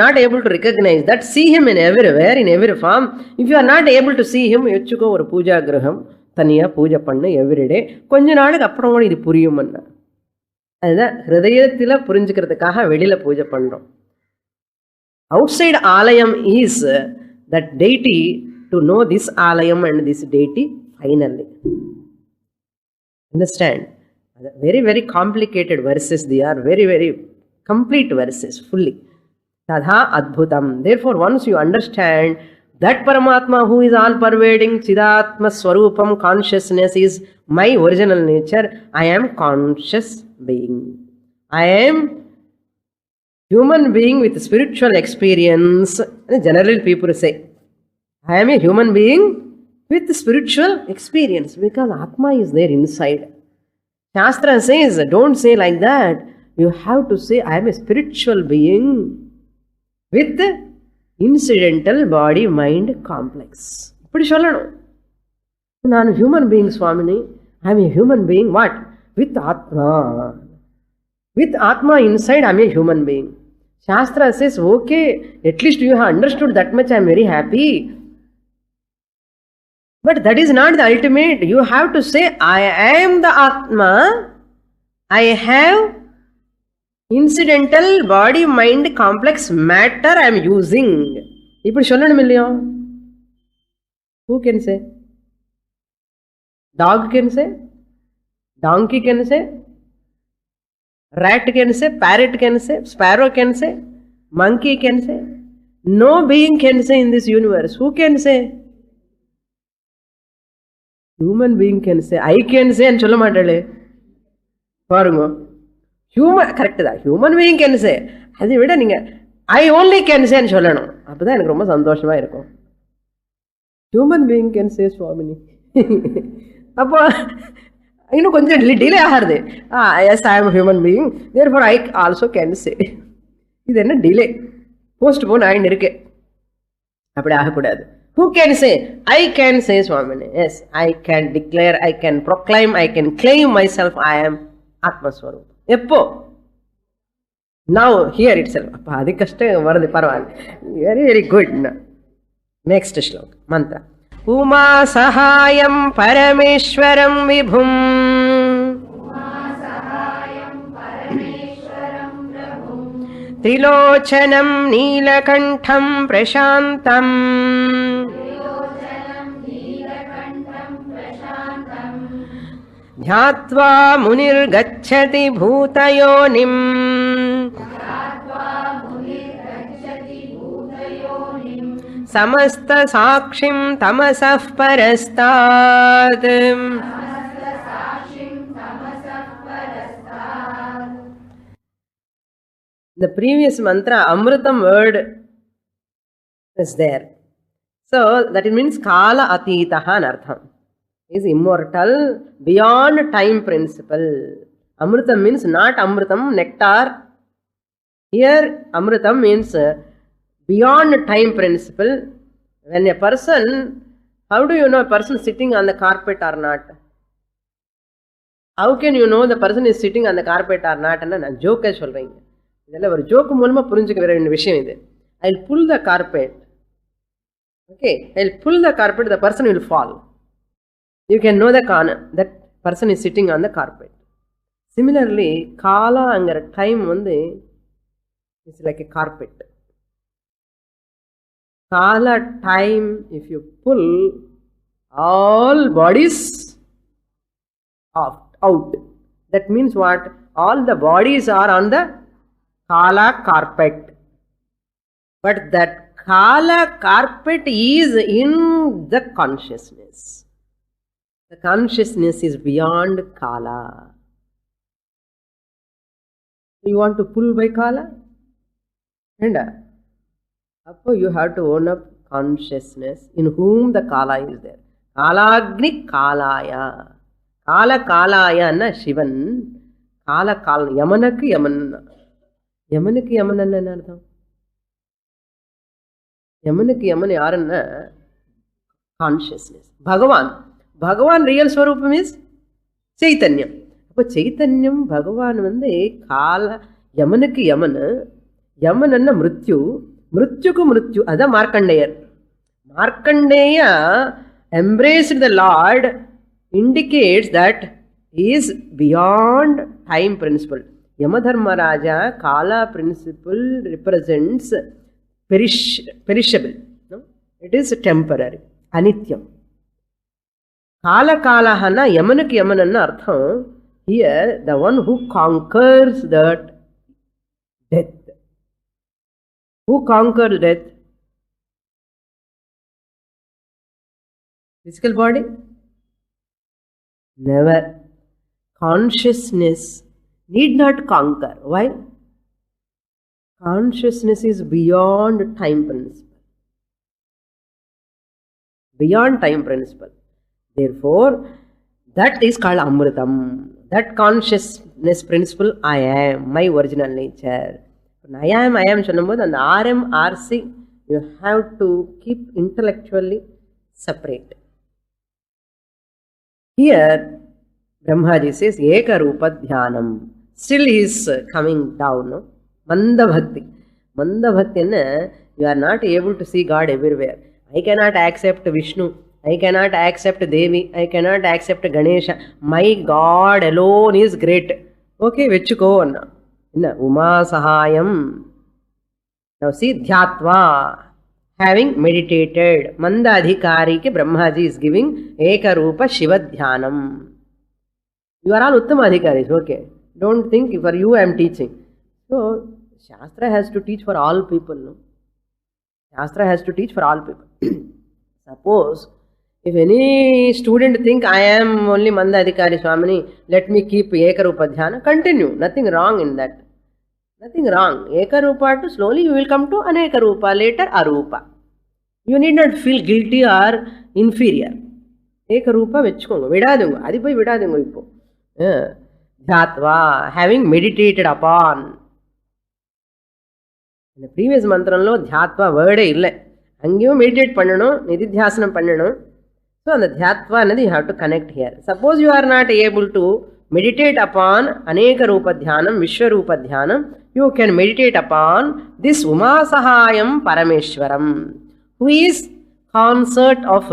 not able to recognize that, see him in everywhere, in every form. If you are not able to see him, வச்சுக்கோ ஒரு பூஜா கிரகம் தனியாக பூஜை பண்ணு everyday. கொஞ்ச நாளுக்கு அப்புறம் கூட இது புரியும்னா, அதுதான் ஹிருதயத்தில் புரிஞ்சுக்கிறதுக்காக வெளியில் பூஜை பண்ணுறோம். Outside ஆலயம் is that deity. To know this ஆலயம் and this deity, finally. Understand? Very, very complicated verses. They are very, very complete verses, fully. Tadha adbhutam. Therefore, once you understand that Paramatma who is all-pervading, Chidatma Swarupam consciousness is my original nature, I am conscious being. I am human being with spiritual experience. Generally people say, I am a human being with spiritual experience because Atma is there inside. Shastra says, don't say like that. You have to say, I am a spiritual being with incidental body mind complex. Ippudu sollanu. Nanu human being Swamini. I am a human being what? With Atma. With Atma inside, I am a human being. Shastra says, okay, at least you have understood that much, I am very happy. But that is not the ultimate. You have to say, I am the Atma. I have incidental body mind complex matter I am using. ఇప్పుడు சொல்லணும் இல்லையோ? Who can say? Dog can say? Donkey can say? Rat can say? Parrot can say? Sparrow can say? Monkey can say? No being can say in this universe. Who can say? Human being can say. I can say and சொல்ல மாட்டாளே பாருங்க. Human correct தான். Human being can say. அதை விட நீங்க I only can say ன்னு சொல்லணும். அப்பதான் எனக்கு ரொம்ப சந்தோஷமா இருக்கும். Human being can say Swamini. அப்போ இன்னும் கொஞ்சம் டிலே ஆகிறது. Yes I am human being therefore I also can say. இது என்ன டிலே போஸ்ட்போன் ஆகின்னு இருக்கு. அப்படி ஆகக்கூடாது. Who can say? I can say Swamini. Yes, I can declare, I can proclaim, I can claim myself I am Atma Swarup. எப்போ? Now, here itself. அப்போ அது கஷ்டம் வருது பரவாயில்ல. Very, very good. Next shloka, mantra. Uma sahayam parameshwaram vibhum Trilochanam neelakantham prashantam Dhyatva munir gacchati bhutayonim Samasta sakshim tamasah parastad. The previous mantra, Amritam word is there. So that it means Kala Atitaha Nartham. Is immortal, beyond time principle. Amritam means not Amritam, nectar. Here Amritam means beyond time principle. When a person, how do you know a person sitting on the carpet or not? How can you know the person is sitting on the carpet or not? நான் jockey சொல்றேன். இதெல்லாம் ஒரு joke மூலமா புரிஞ்சுக்க வேண்டிய விஷயம் இது. I'll pull the carpet. Okay, I'll pull the carpet, the person will fall. You can know that person is sitting on the carpet. Similarly, Kala அங்கிற time வந்து it's like a carpet. Kala time, if you pull all bodies out, that means what? All the bodies are on the Kala carpet. But that Kala carpet is in the consciousness. The consciousness is beyond Kala. You want to pull by Kala? And you have to own up consciousness in whom the Kala is there. Kalagni Kalaya. Kala Kalaya na Shivan. Kala Kala. Yamanakku Yamanana. Yamanakku Yamanana enna artham? Yamanakku Yamana yaranna? Consciousness. Bhagavan real swarupam is Chaitanyam. அப்போ Chaitanyam Bhagavan வந்து Kala Yamanakku Yamana. Yamananna Mrityu. Mrithyuku Mrityu, that's Markandeya. Markandeya embraced the Lord, indicates that he is beyond time principle. Yamadharma Raja, Kala principle represents perishable. No? It is temporary, anityam. కాలకాలహన యమనుకి యమనన్న అర్థం. Here the one who conquers that death. Who conquers death? Physical body? Never. Consciousness need not conquer. Why? Consciousness is beyond time principle. Beyond time principle. Therefore, that is called Amritam. That consciousness principle, I am, my original nature. When I am சொன்னும்போது அந்த RM, RC, you have to keep intellectually separate. Here, Brahmaji says, Eka Rupa Dhyanam. Still he is coming down. No? Manda Bhakti. Manda Bhakti, you are not able to see God everywhere. I cannot accept Vishnu. I cannot accept Devi. I cannot accept Ganesha. My God alone is great. Okay, Vechuko. Uma Sahayam. Now see, Dhyatva. Having meditated, Manda Adhikari ke Brahmaji is giving Eka Rupa Shiva Dhyanam. You are all Uttama Adhikaris, okay. Don't think for you I am teaching. So, Shastra has to teach for all people, no? Shastra has to teach for all people. Suppose, if any student think I am only Manda Adhikari Swamini, let me keep Eka Rupa Dhyana, continue. Nothing wrong in that. Nothing wrong. Eka Rupa to slowly you will come to Aneka Rupa, later Arupa. You need not feel guilty or inferior. Eka Rupa vechkongo, vidadungo, adi poi vidadungo ipo. Dhyatva, having meditated upon. In the previous mantranlo, Dhyatva word illa. Angyo meditate pannanum, nididhyasanam pannanum. So, on the Dhyatva, you have to connect here. Suppose you are not able to meditate upon Aneka Rupa Dhyanam, Vishwa Rupa Dhyanam, you can meditate upon this Uma Sahayam Parameshwaram, who is consort of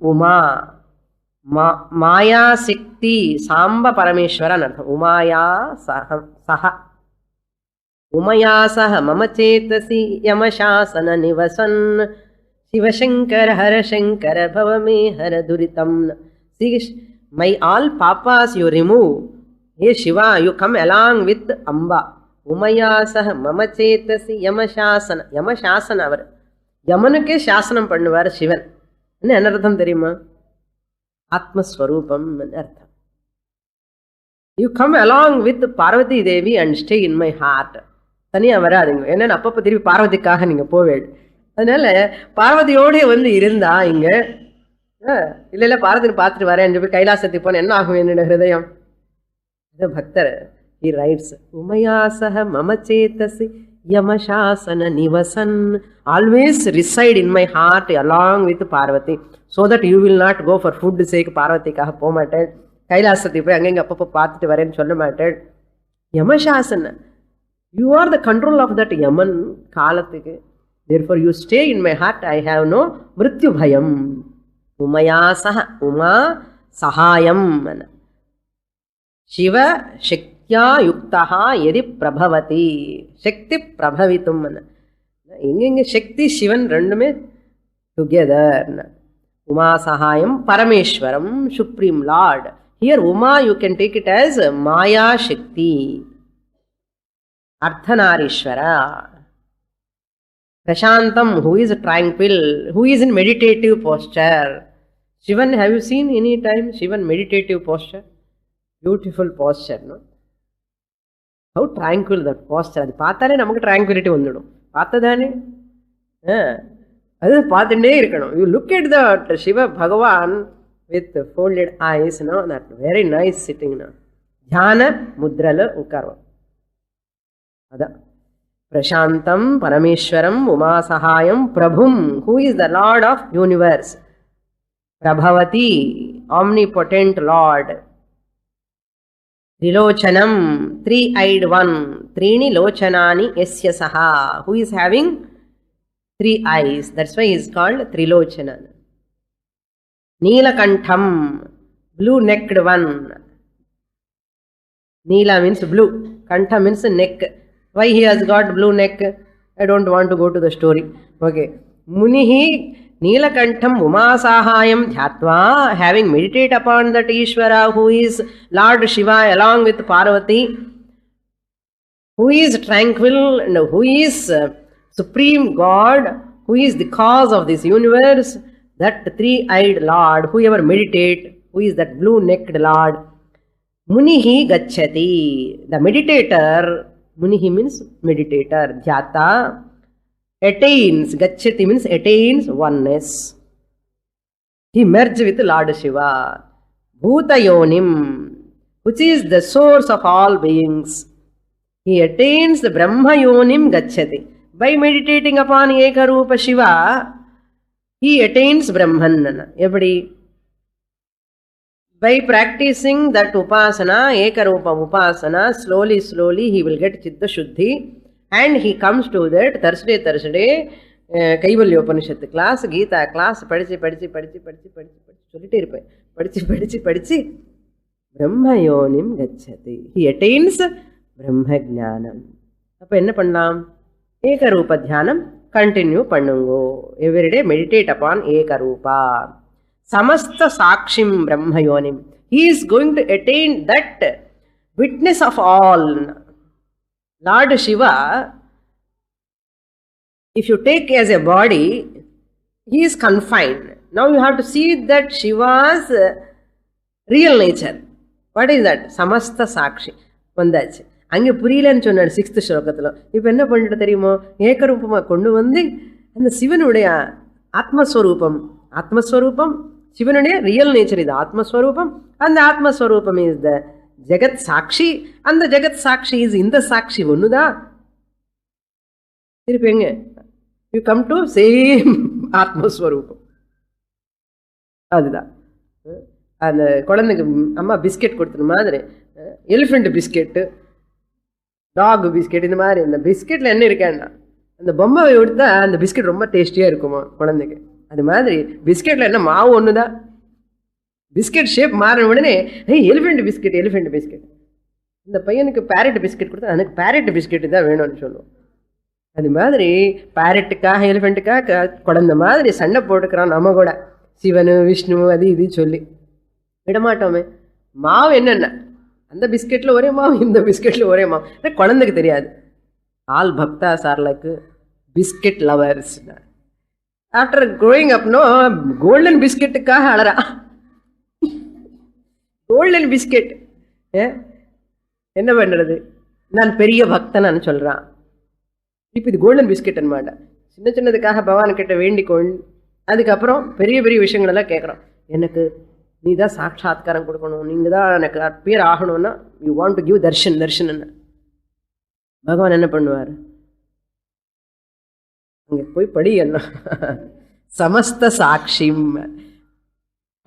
Uma, Maya Sikti, Samba Parameshwaran, Umaya Saha. Umaya Saha Mama Chetasi Yamashasana Nivasan, Shiva Shankara Hara Shankara Bhavame Hara Duritam. See, my all papas you remove. Hey Shiva, you come along with Amba. Umayasah Mama Chetasi Yamashasana. Yamashasana அவர் யமனுக்கே சாசனம் பண்ணுவார் சிவன். என்ன அர்த்தம் தெரியுமா? ஆத்மஸ்வரூபம் அர்த்தம். You come along with Parvati Devi and stay in my heart. தனியா வராதுங்க. என்னன்னு அப்பப்போ திருப்பி பார்வதிக்காக நீங்க போவேடு. அதனால பார்வதியோடய வந்து இருந்தா இங்க இல்ல இல்ல பார்வதிని பார்த்துட்டு வரேன் போய் கைலாசத்துக்கு போன என்ன ஆகும் என்னோட ஹிருதயம்? பக்தர் he writes Umayasah Mama Chetasi Yamashasana Nivasan, always reside in my heart along with Parvati, so that you will not go for food sake பார்வதிக்காக போக மாட்டேன், கைலாசத்துக்கு போய் அங்கங்க அப்பப்போ பார்த்துட்டு வரேன்னு சொல்ல மாட்டேன். Yamashasana, you are the control of that Yaman காலத்துக்கு. Therefore you stay in my heart, I have no mrityu bhayam. Umayasah Uma Sahayam. Shiva Shaktya Yuktaha Yadi Prabhavati. Shakti Prabhavitum. Inge Shakti Shivan rendume together. Uma Sahayam Parameshwaram, Supreme Lord. Here Uma you can take it as Maya Shakti. Ardhanarishwara. Prashantam, who is tranquil, who is in meditative posture. Shivan, have you seen any time Shivan meditative posture? Beautiful posture, no? How tranquil that posture. அது பார்த்தாலே நமக்கு tranquility வந்துடும். பார்த்ததானே? அது பார்த்துட்டே இருக்கணும். You look at that Shiva Bhagavan with folded eyes, no? That very nice sitting, no? Dhyana mudrala ukarva. Ada. Prashantam, Parameshwaram, Uma Sahayam, Prabhum, who is the Lord of universe. Prabhavati, omnipotent Lord. Trilochanam, three-eyed one. Trini Lochanani Yasya Saha, who is having 3 eyes. That's why he is called Trilochana. Neelakantham, blue-necked one. Neela means blue. Kantha means neck. Why he has got blue neck? I don't want to go to the story. Okay. Munihi Neelakantham Umasahayam Dhyatva, having meditated upon that Ishvara who is Lord Shiva along with Parvati, who is tranquil and who is Supreme God, who is the cause of this universe, that three-eyed Lord, whoever meditate, who is that blue-necked Lord, Munihi Gacchati, the meditator, Munihi means meditator, Dhyata, attains, Gacchati means attains oneness. He merged with Lord Shiva. Bhutayonim, which is the source of all beings. He attains the Brahma Yonim Gacchati. By meditating upon Ekarupa Shiva, he attains Brahman. Everybody, by practicing that upasana, Ekarupa upasana, slowly he will get Chitta Shuddhi, and he comes to that Thursday, Kaivalya Upanishad class, Gita class, படிச்சு சொல்லிட்டே இருப்பேன். படிச்சு Brahma Yonim Gacchati. He attains Brahma Jnanam. அப்ப என்ன பண்ணலாம்? Ekarupa Dhyanam continue பண்ணுங்கோ. Every day meditate upon Ekarupa. Samasta Sakshim Brahma Yonim. He is going to attain that witness of all. Lord Shiva, if you take as a body, he is confined. Now you have to see that Shiva's real nature. What is that? Samasta Sakshi. வந்தாச்சு. அங்கே புரியலன்னு சொன்னார் 6th ஸ்லோகத்தில். இப்போ என்ன பண்ணிட்டு தெரியுமோ, ஏகரூபமாக கொண்டு வந்து அந்த சிவனுடைய ஆத்மஸ்வரூபம் சிவனுடைய ரியல் நேச்சர் இது ஆத்மஸ்வரூபம். அந்த ஆத்மஸ்வரூபம் இஸ் த ஜெகத் சாட்சி. அந்த ஜெகத் சாட்சி இஸ் இந்த சாட்சி ஒண்ணுதான். திருப்பிங்க யூ கம் டு சேம் ஆத்மஸ்வரூபம். அதுதான் அந்த குழந்தைக்கு அம்மா பிஸ்கெட் கொடுத்துற மாதிரி, எலிஃபெண்ட் பிஸ்கெட்டு, டாக் பிஸ்கெட், இந்த மாதிரி அந்த பிஸ்கெட்டில் என்ன இருக்கேன்னா அந்த பொம்மை கொடுத்தா அந்த பிஸ்கெட் ரொம்ப டேஸ்டியாக இருக்குமா குழந்தைக்கு. அது மாதிரி பிஸ்கெட்டில் என்ன மாவு ஒன்று தான், பிஸ்கெட் ஷேப் மாறின உடனே எலிஃபெண்ட் பிஸ்கெட். இந்த பையனுக்கு பேரட் பிஸ்கெட் கொடுத்தா எனக்கு பேரட் பிஸ்கெட்டு தான் வேணும்னு சொல்லுவோம். அது மாதிரி பேரட்டுக்காக எலிஃபெண்ட்டுக்காக குழந்தை மாதிரி சண்டை போட்டுக்கிறான் நம்ம கூட, சிவனு விஷ்ணு அது இது சொல்லி விடமாட்டோமே. மாவு என்னென்ன, அந்த பிஸ்கெட்டில் ஒரே மாவு, இந்த பிஸ்கெட்டில் ஒரே மாவு. குழந்தைக்கு தெரியாது. ஆல் பக்தா சார்லக்கு பிஸ்கெட் லவர்ஸ். ஆஃப்டர் க்ரோயிங் அப்னோ கோல்டன் பிஸ்கெட்டுக்காக அழறா. கோல்டன் பிஸ்கெட் என்ன பண்ணுறது, நான் பெரிய பக்தனான்னு சொல்கிறான். இப்போ இது கோல்டன் பிஸ்கெட் அன்மாட்டா. சின்னதுக்காக பகவான்கிட்ட வேண்டிக்கொண்டு அதுக்கப்புறம் பெரிய விஷயங்கள் எல்லாம் கேட்குறோம். எனக்கு நீ தான் சாட்சாத்காரம் கொடுக்கணும், நீங்கள் தான் எனக்கு பேர் ஆகணும்னா you want to give darshan. பகவான் என்ன பண்ணுவார், அங்கே போய் படி என்ன சமஸ்த சாட்சிம்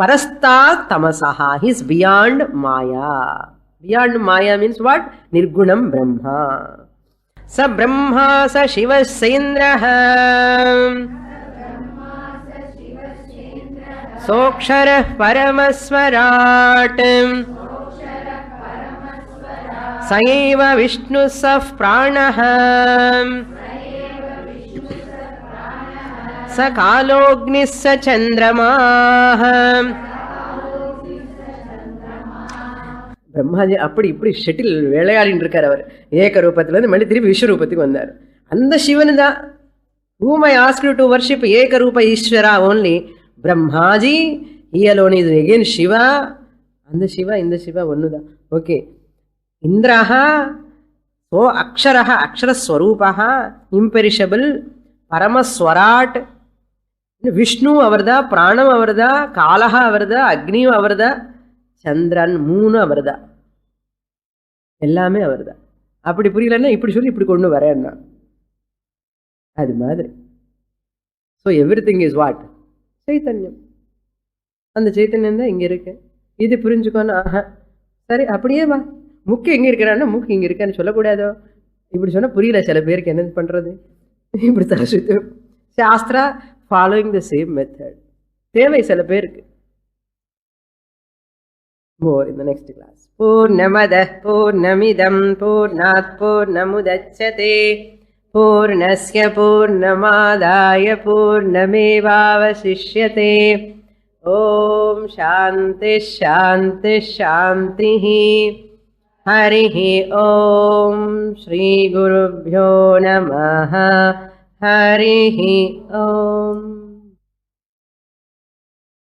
பரஸ்தா தமசஹா. He is beyond maya. Beyond maya means what? நிர்குணம் பிரம்மா. ச பிரம்மா ச சிவ சேந்திரஹ சோக்ஷரः பரமஸ்வராட் स एव विष्णुः सः प्राणः स कालोऽग्निः स चन्द्रमाः. பிரம்மாஜி அப்படி இப்படி ஷெட்டில் விளையாடின்னு இருக்கார் அவர். ஏகரூபத்திலேருந்து மறுபடி திருப்பி விஸ்வரூபத்துக்கு வந்தார். அந்த சிவனு தான் whom I asked you to worship ஏகரூப ஈஸ்வரா only. Brahmaji he alone is again Shiva. அந்த சிவா இந்த சிவா ஒன்று தான். ஓகே. இந்திரஹ சோ அக்ஷரஹ அக்ஷரஸ்வரூபஹ இம்பெரிஷபிள் பரமஸ்வராட். விஷ்ணு அவர்தா, பிராணம் அவர்தா, காலஹ அவர்தா, அக்னியும் அவர்தா, சந்திரன் 3 அவர்தா, எல்லாமே அவர்தா. அப்படி புரியலன்னா இப்படி சொல்லி இப்படி கொண்டு வரேன்னா அது மாதிரி. So every thing is what? சைத்தன்யம். அந்த சைத்தன்யம் தான் இங்கே இருக்கு. இது புரிஞ்சுக்கோன்னு ஆஹா சரி அப்படியே வா. முக்கு எங்கே இருக்கிறான்னா மூக்கு இங்கே இருக்கான்னு சொல்லக்கூடாதோ. இப்படி சொன்னால் புரியல சில பேருக்கு. என்ன பண்ணுறது? இப்படி தரசுத்து Sastra following the same method தேவை சில பேருக்கு. More in the next class. Purnamadah Purnamidam Purnat Purnamudachyate పూర్ణస్య పూర్ణమాదాయ పూర్ణమేవావశిష్యతే. ఓం శాంతి శాంతి శాంతి. హరి ఓం. శ్రీ గురుభ్యో నమః. హరి ఓం.